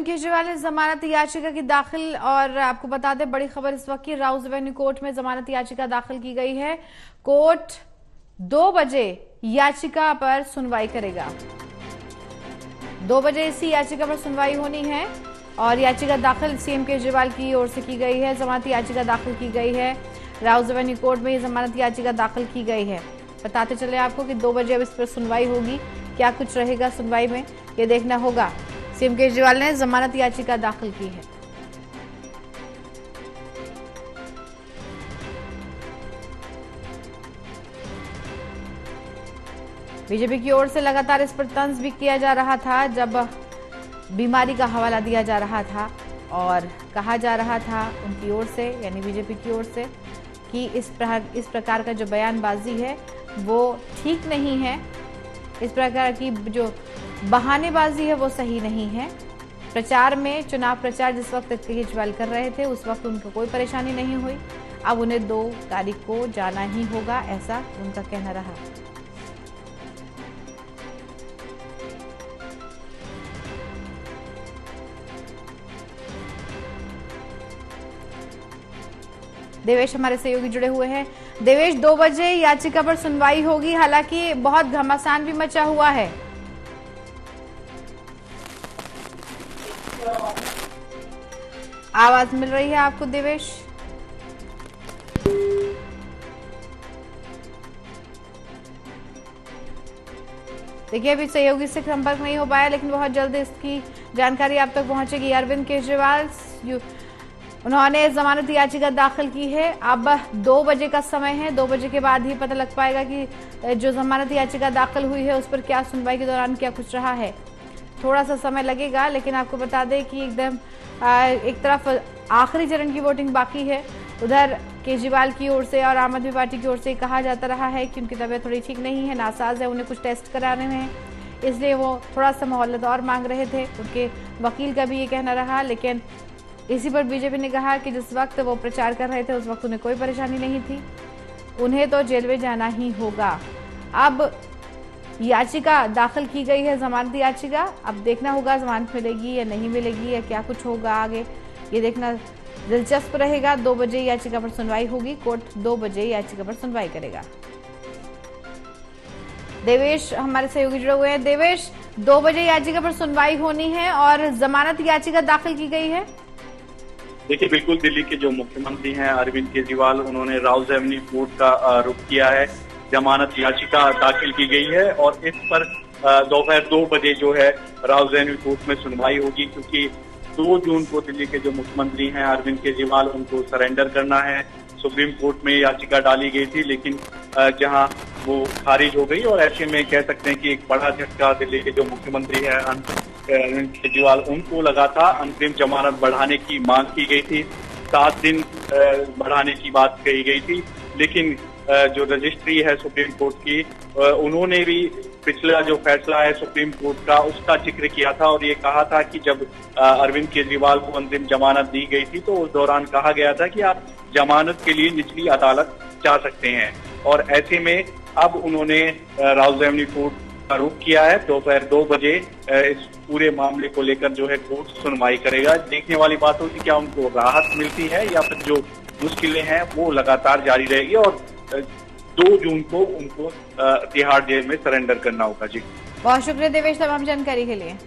अरविंद केजरीवाल ने जमानत याचिका की दाखिल, और आपको बता दें बड़ी खबर इस वक्त की, राउज एवेन्यू कोर्ट में जमानत याचिका दाखिल की गई है। कोर्ट 2 बजे याचिका पर सुनवाई करेगा। 2 बजे इसी याचिका पर सुनवाई होनी है और याचिका दाखिल सीएम केजरीवाल की ओर से की गई है। जमानत याचिका दाखिल की गई है राउज एवेन्यू कोर्ट में, ये जमानत याचिका दाखिल की गई है। बताते चले आपको कि 2 बजे अब इस पर सुनवाई होगी। क्या कुछ रहेगा सुनवाई में, ये देखना होगा। सीएम केजरीवाल ने जमानत याचिका दाखिल की है। बीजेपी की ओर से लगातार इस पर तंज भी किया जा रहा था, जब बीमारी का हवाला दिया जा रहा था और कहा जा रहा था उनकी ओर से, यानी बीजेपी की ओर से, कि इस प्रकार का जो बयानबाजी है वो ठीक नहीं है, इस प्रकार की जो बहानेबाजी है वो सही नहीं है। प्रचार में, चुनाव प्रचार जिस वक्त केजरीवाल कर रहे थे उस वक्त उनको कोई परेशानी नहीं हुई। अब उन्हें 2 तारीख को जाना ही होगा, ऐसा उनका कहना रहा। देवेश हमारे सहयोगी जुड़े हुए हैं। देवेश, 2 बजे याचिका पर सुनवाई होगी, हालांकि बहुत घमासान भी मचा हुआ है। आवाज मिल रही है आपको देवेश? देखिए अभी सहयोगी से संपर्क नहीं हो पाया, लेकिन बहुत जल्द इसकी जानकारी आप तक पहुंचेगी। अरविंद केजरीवाल उन्होंने जमानत याचिका दाखिल की है। अब 2 बजे का समय है, 2 बजे के बाद ही पता लग पाएगा कि जो जमानत याचिका दाखिल हुई है उस पर क्या सुनवाई के दौरान क्या कुछ रहा है। थोड़ा सा समय लगेगा, लेकिन आपको बता दें कि एकदम एक तरफ आखिरी चरण की वोटिंग बाकी है, उधर केजरीवाल की ओर से और आम आदमी पार्टी की ओर से कहा जाता रहा है कि उनकी तबीयत थोड़ी ठीक नहीं है, नासाज है, उन्हें कुछ टेस्ट कराने हैं, इसलिए वो थोड़ा सा मोहलत और मांग रहे थे। उनके वकील का भी ये कहना रहा, लेकिन इसी पर बीजेपी ने कहा कि जिस वक्त वो प्रचार कर रहे थे उस वक्त उन्हें कोई परेशानी नहीं थी, उन्हें तो जेल में जाना ही होगा। अब याचिका दाखिल की गई है, जमानत याचिका। अब देखना होगा जमानत मिलेगी या नहीं मिलेगी या क्या कुछ होगा आगे, ये देखना दिलचस्प रहेगा। 2 बजे याचिका पर सुनवाई होगी, कोर्ट 2 बजे याचिका पर सुनवाई करेगा। देवेश हमारे सहयोगी जुड़े हुए हैं। देवेश, 2 बजे याचिका पर सुनवाई होनी है और जमानत याचिका दाखिल की गई है। देखिए बिल्कुल, दिल्ली के जो मुख्यमंत्री हैं अरविंद केजरीवाल, उन्होंने राउज एवेन्यू कोर्ट का रुख किया है। जमानत याचिका दाखिल की गई है और इस पर दोपहर 2 बजे जो है राउज एवेन्यू कोर्ट में सुनवाई होगी, क्योंकि 2 जून को दिल्ली के जो मुख्यमंत्री हैं अरविंद केजरीवाल, उनको सरेंडर करना है। सुप्रीम कोर्ट में याचिका डाली गई थी, लेकिन जहां वो खारिज हो गई, और ऐसे में कह सकते हैं कि एक बड़ा झटका दिल्ली के जो मुख्यमंत्री हैं अरविंद केजरीवाल, उनको लगा था। अंतरिम जमानत बढ़ाने की मांग की गई थी, 7 दिन बढ़ाने की बात कही गई थी, लेकिन जो रजिस्ट्री है सुप्रीम कोर्ट की, उन्होंने भी पिछला जो फैसला है सुप्रीम कोर्ट का उसका जिक्र किया था और ये कहा था कि जब अरविंद केजरीवाल को अंतरिम जमानत दी गई थी तो उस दौरान कहा गया था कि आप जमानत के लिए निचली अदालत जा सकते हैं, और ऐसे में अब उन्होंने राउज एवेन्यू कोर्ट का रुख किया है। दोपहर 2 बजे इस पूरे मामले को लेकर जो है कोर्ट सुनवाई करेगा। देखने वाली बात होगी क्या उनको राहत मिलती है या फिर जो मुश्किलें हैं वो लगातार जारी रहेगी, और 2 जून को उनको तिहाड़ जेल में सरेंडर करना होगा। जी बहुत शुक्रिया देवेश तमाम जानकारी के लिए।